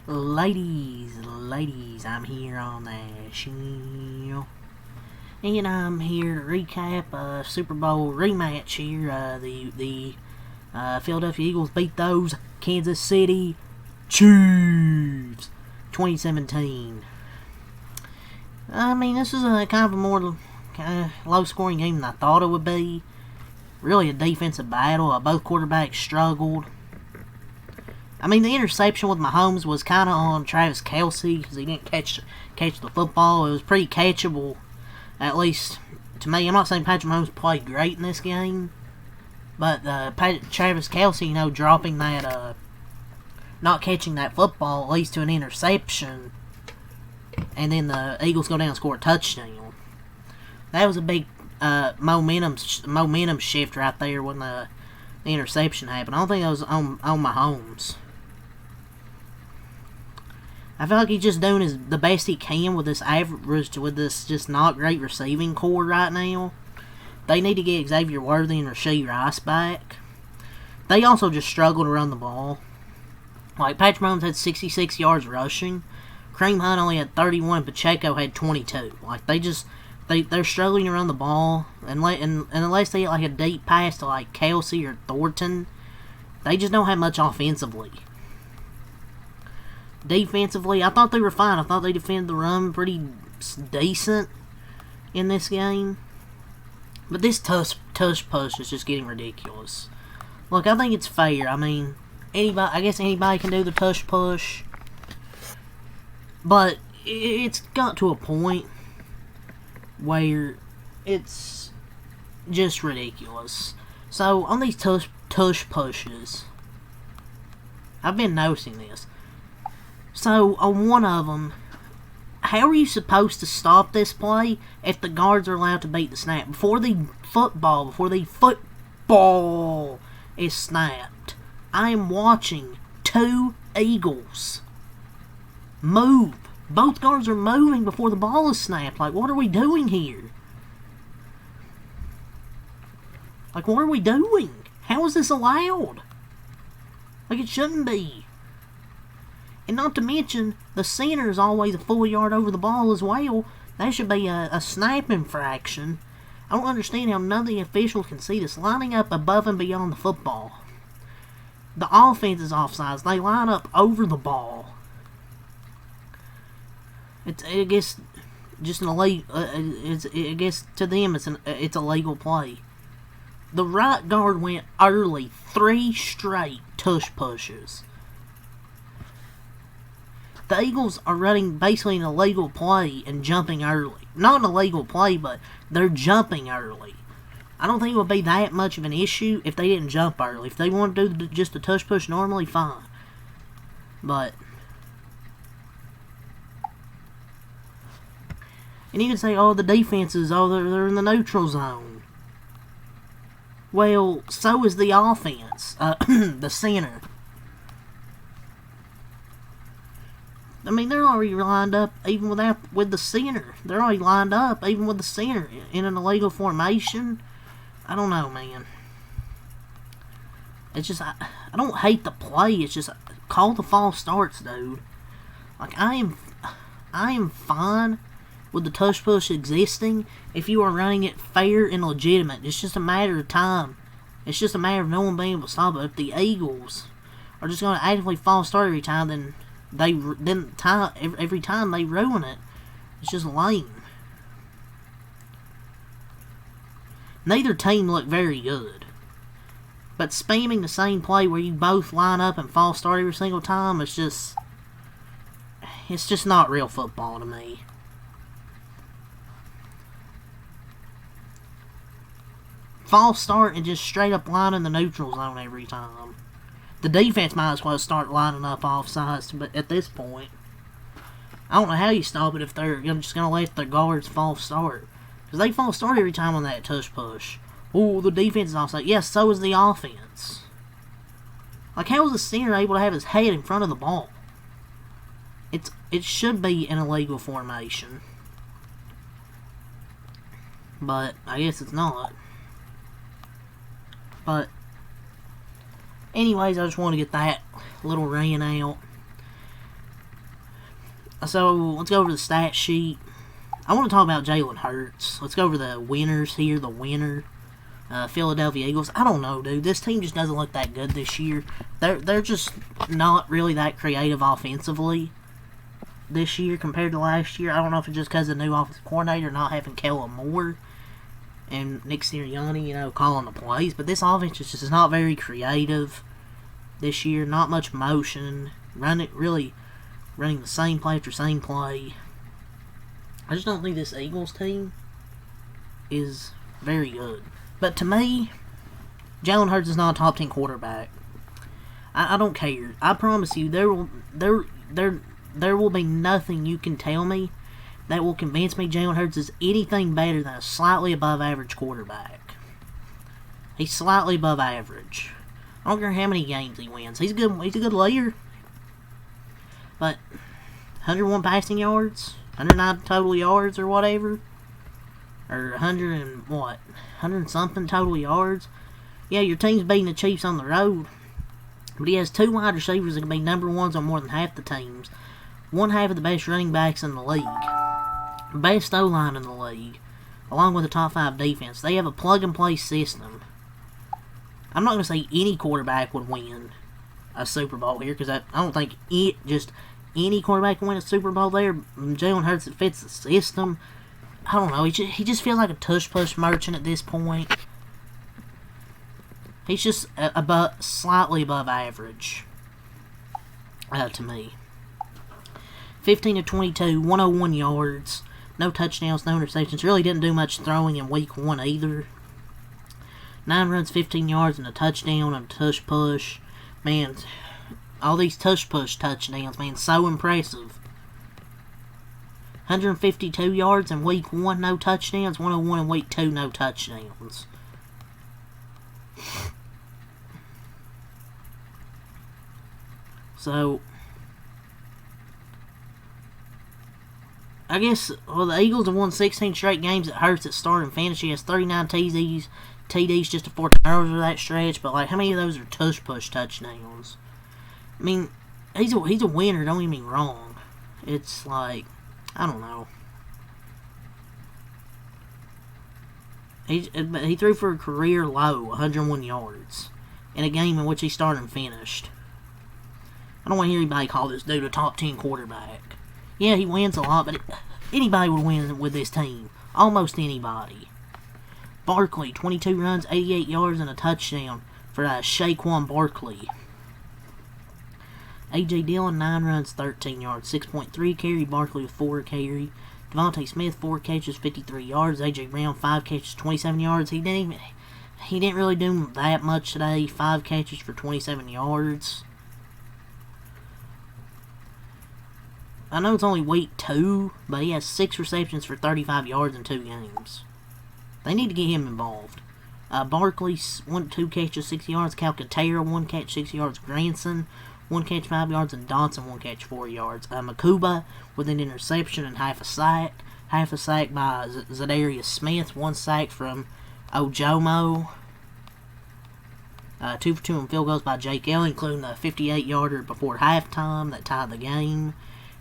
Ladies, I'm here on the show. And I'm here to recap a Super Bowl rematch here. The Philadelphia Eagles beat those Kansas City Chiefs 2017. I mean, this is a kind of a more low-scoring game than I thought it would be. Really a defensive battle. Both quarterbacks struggled. I mean, the interception with Mahomes was kind of on Travis Kelce because he didn't catch the football. It was pretty catchable, at least to me. I'm not saying Patrick Mahomes played great in this game, but Travis Kelce, dropping that, not catching that football leads to an interception, and then the Eagles go down and score a touchdown. That was a big momentum shift right there when the interception happened. I don't think that was on Mahomes. I feel like he's just doing the best he can with this just not great receiving core right now. They need to get Xavier Worthy and Rashee Rice back. They also just struggle to run the ball. Like, Patrick Mahomes had 66 yards rushing. Kareem Hunt only had 31. Pacheco had 22. Like, they're struggling to run the ball. And unless they get like a deep pass to like Kelce or Thornton, they just don't have much offensively. Defensively, I thought they were fine. I thought they defended the run pretty decent in this game. But this tush push is just getting ridiculous. Look, I think it's fair. I mean, I guess anybody can do the tush push. But it's got to a point where it's just ridiculous. So, on these tush pushes, I've been noticing this. So, on one of them, how are you supposed to stop this play if the guards are allowed to beat the snap? Before the football is snapped, I am watching two Eagles move. Both guards are moving before the ball is snapped. Like, what are we doing here? Like, what are we doing? How is this allowed? Like, it shouldn't be. And not to mention, the center is always a full yard over the ball as well. That should be a snap infraction. I don't understand how none of the officials can see this. Lining up above and beyond the football. The offense is offsides. They line up over the ball. I guess just an illegal. I guess to them it's a legal play. The right guard went early, 3 straight tush pushes. The Eagles are running basically an illegal play and jumping early. Not an illegal play, but they're jumping early. I don't think it would be that much of an issue if they didn't jump early. If they want to do just a tush push normally, fine. But, and you can say, oh, the defenses, they're in the neutral zone. Well, so is the offense, the center. I mean, they're already lined up even with the center. They're already lined up even with the center in an illegal formation. I don't know, man. It's just, I don't hate the play. It's just, call the false starts, dude. Like, I am fine with the tush push existing if you are running it fair and legitimate. It's just a matter of time. It's just a matter of no one being able to stop it. If the Eagles are just going to actively false start every time, then every time they ruin it. It's just lame. Neither team looked very good. But spamming the same play where you both line up and false start every single time, it's just not real football to me. False start and just straight up line in the neutral zone every time. The defense might as well start lining up offsides, but at this point, I don't know how you stop it if they're just going to let the guards false start. Because they false start every time on that tush push. Oh, the defense is offside. Yes, so is the offense. Like, how is the center able to have his head in front of the ball? It should be an illegal formation. But I guess it's not. But anyways, I just want to get that little rant out. So, let's go over the stat sheet. I want to talk about Jalen Hurts. Let's go over the winners here. The winner, Philadelphia Eagles. I don't know, dude. This team just doesn't look that good this year. They're just not really that creative offensively this year compared to last year. I don't know if it's just because of the new offensive coordinator not having Kellen Moore and Nick Sirianni, calling the plays. But this offense is not very creative this year. Not much motion. Running the same play after same play. I just don't think this Eagles team is very good. But to me, Jalen Hurts is not a top 10 quarterback. I don't care. I promise you, there will be nothing you can tell me that will convince me Jalen Hurts is anything better than a slightly above average quarterback. He's slightly above average. I don't care how many games he wins. He's a good leader. But 101 passing yards, 109 total yards or whatever, or 100 something total yards. Yeah, your team's beating the Chiefs on the road, but he has 2 wide receivers that can be number ones on more than half the teams. One half of the best running backs in the league, best O-line in the league, along with a top 5 defense. They have a plug-and-play system. I'm not going to say any quarterback would win a Super Bowl here, because I don't think just any quarterback can win a Super Bowl there. Jalen Hurts, it fits the system. I don't know. He just feels like a tush-push merchant at this point. He's just slightly above average to me. 15 of 22, 101 yards, no touchdowns, no interceptions. Really didn't do much throwing in week 1 either. 9 runs, 15 yards, and a touchdown and a tush-push. Man, all these tush-push touchdowns, man, so impressive. 152 yards in week 1, no touchdowns. 101 in week 2, no touchdowns. So, I guess, the Eagles have won 16 straight games. It hurts at starting fantasy. He has 39 TDs just to 4 turnovers of that stretch, but how many of those are tush-push touchdowns? I mean, he's a winner, don't get me wrong. It's I don't know. He threw for a career low, 101 yards, in a game in which he started and finished. I don't want to hear anybody call this dude a top 10 quarterback. Yeah, he wins a lot, but anybody would win with this team. Almost anybody. Barkley, 22 runs, 88 yards, and a touchdown for Saquon Barkley. A.J. Dillon, 9 runs, 13 yards, 6.3 carry. Barkley with 4 carry. Devontae Smith, 4 catches, 53 yards. A.J. Brown, 5 catches, 27 yards. He didn't really do that much today. 5 catches for 27 yards. I know it's only week 2, but he has 6 receptions for 35 yards in 2 games. They need to get him involved. Barkley, 2 catches, 60 yards. Calcaterra, 1 catch, 6 yards. Granson, 1 catch, 5 yards. And Dotson, 1 catch, 4 yards. Makuba with an interception and half a sack. Half a sack by Zadarius Smith. 1 sack from Ojomo. 2 for 2 on field goals by Jake Elliott, including the 58-yarder before halftime that tied the game.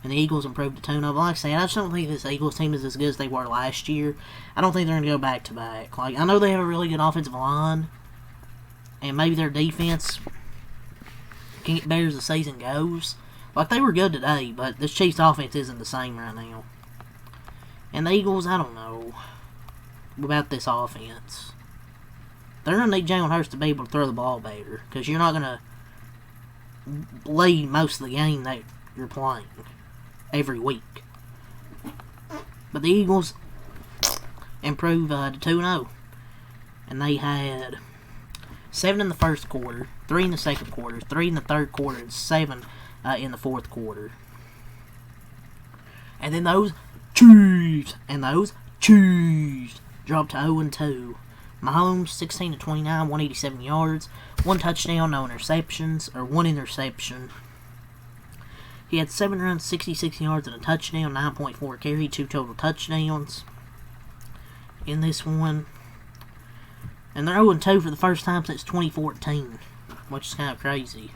And the Eagles improved to 2-0. But like I said, I just don't think this Eagles team is as good as they were last year. I don't think they're going to go back-to-back. I know they have a really good offensive line. And maybe their defense can get better as the season goes. They were good today, but this Chiefs offense isn't the same right now. And the Eagles, I don't know about this offense. They're going to need Jalen Hurts to be able to throw the ball better. Because you're not going to lead most of the game that you're playing every week. But the Eagles improved to 2-0. And they had 7 in the first quarter, 3 in the second quarter, 3 in the third quarter, and 7 in the fourth quarter. And then those Chiefs dropped to 0-2. Mahomes, 16 of 29, 187 yards, 1 touchdown, no interceptions, or 1 interception. He had 7 runs, 66 yards, and a touchdown, 9.4 carry, 2 total touchdowns in this one. And they're 0-2 for the first time since 2014, which is kind of crazy.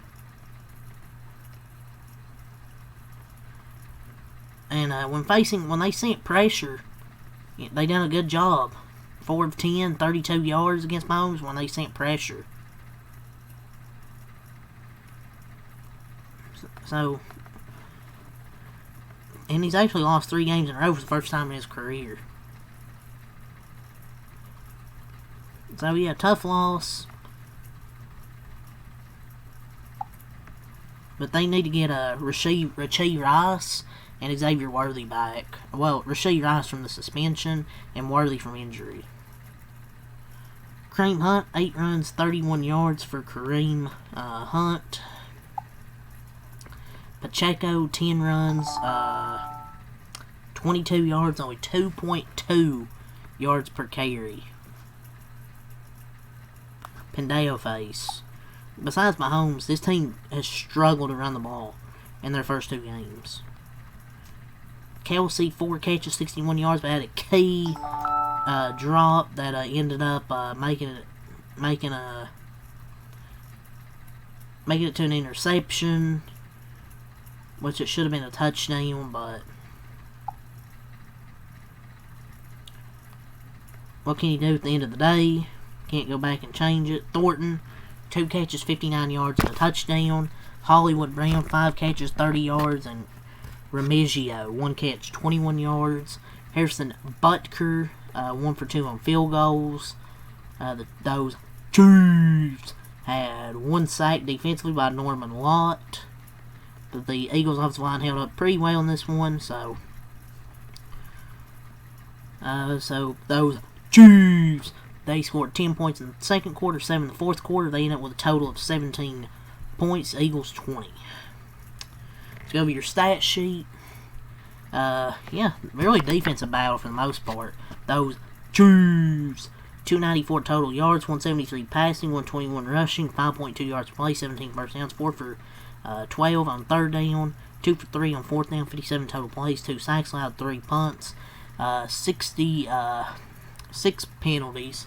And when they sent pressure, they done a good job. 4 of 10, 32 yards against Mahomes when they sent pressure. So, and he's actually lost 3 games in a row for the first time in his career. So yeah, tough loss. But they need to get Rashee Rice and Xavier Worthy back. Well, Rashee Rice from the suspension and Worthy from injury. Kareem Hunt, 8 runs, 31 yards for Kareem Hunt. Pacheco, 10 runs, 22 yards, only 2.2 yards per carry. Pendeo face. Besides Mahomes, this team has struggled to run the ball in their first 2 games. Kelsey, 4 catches, 61 yards, but had a key drop that ended up making it to an interception, which it should have been a touchdown, but what can you do at the end of the day? Can't go back and change it. Thornton, 2 catches, 59 yards, and a touchdown. Hollywood Brown, 5 catches, 30 yards, and Remigio, 1 catch, 21 yards. Harrison Butker, 1 for 2 on field goals. Those Chiefs had 1 sack defensively by Norman Lott. But the Eagles' offensive line held up pretty well in this one, so those Chiefs, they scored 10 points in the second quarter, 7 in the fourth quarter. They ended up with a total of 17 points. Eagles 20. Let's go over your stat sheet. Yeah, really defensive battle for the most part. Those Chiefs, 294 total yards, 173 passing, 121 rushing, 5.2 yards per play, 17 first downs, 4 for 12 on third down, 2 for 3 on fourth down, 57 total plays, 2 sacks allowed, 3 punts, 6 penalties,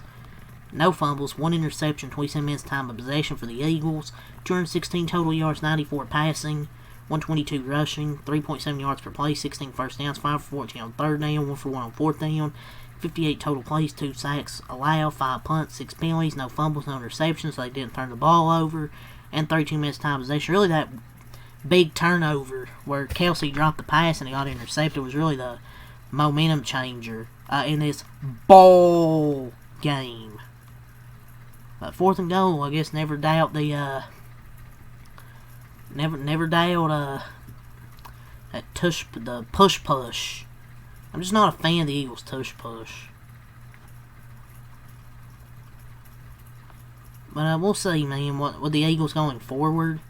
no fumbles, 1 interception, 27 minutes time of possession for the Eagles, 216 total yards, 94 passing, 122 rushing, 3.7 yards per play, 16 first downs, 5 for 14 on third down, 1 for 1 on fourth down, 58 total plays, 2 sacks allowed, 5 punts, 6 penalties, no fumbles, no interceptions, so they didn't turn the ball over, and 32 minutes time of possession. Really, that big turnover where Kelsey dropped the pass and he got intercepted was really the momentum changer in this ball game. But 4th and goal, I guess never doubt that the push. I'm just not a fan of the Eagles push. But we'll see, man, what with the Eagles going forward.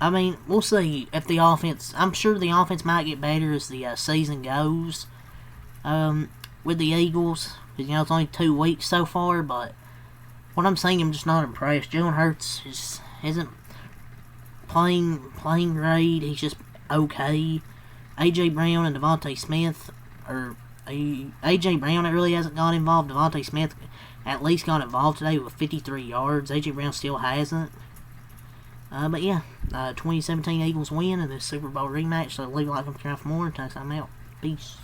I mean, we'll see if the offense. I'm sure the offense might get better as the season goes. With the Eagles, because it's only 2 weeks so far. But what I'm saying, I'm just not impressed. Jalen Hurts isn't playing great. He's just okay. AJ Brown and Devontae Smith, or AJ Brown, it really hasn't got involved. Devontae Smith at least got involved today with 53 yards. AJ Brown still hasn't. But yeah, 2017 Eagles win in the Super Bowl rematch. So leave a like and subscribe for more. Until next time, out. Peace.